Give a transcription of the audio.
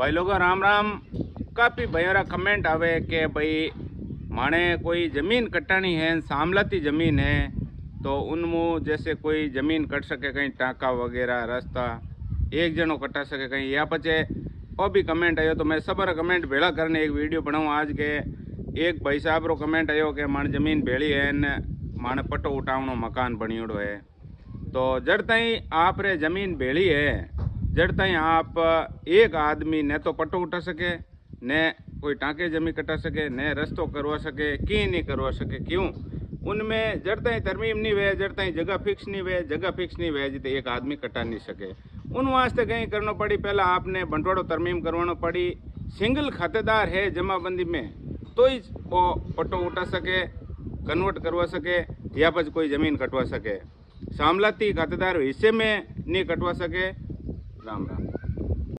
भाई लोगों राम राम। काफ़ी भैया कमेंट आवे कि भाई माने कोई ज़मीन कटानी है, सामलाती ज़मीन है तो उनमें जैसे कोई ज़मीन कट सके, कहीं टाँका वगैरह रास्ता एक जनो कटा सके कहीं, या पचे और भी कमेंट आयो तो मैं सबरा कमेंट भेड़ा करने एक वीडियो बनाऊँ आज के। एक भाई साहब रो कमेंट आयो कि माने ज़मीन भेड़ी है न माने पट्टो उठावनो मकान बनियोड़ो है। तो जड़ ताई आप रे ज़मीन भेड़ी है, जड़ ताई आप एक आदमी ने तो पट्टो उठा सके, ने कोई टाँके जमीन कटा सके, ने रस्तो करवा सके, की नहीं करवा सके। क्यों? उनमें जड़ ताई तरमीम नहीं वे, जड़ ताई जगह फिक्स नहीं वे, जगह फिक्स नहीं वे जिते एक आदमी कटा नहीं सके। उन वास्ते कहीं करना पड़ी, पहला आपने बंटवाड़ो तरमीम करवाना पड़ी। सिंगल खातेदार है जमाबंदी में तो ही वो पट्टो उठा सके, कन्वर्ट करवा सके या फिर कोई ज़मीन कटवा सके। सामलाती खातेदार हिस्से में नहीं कटवा सके। राम राम।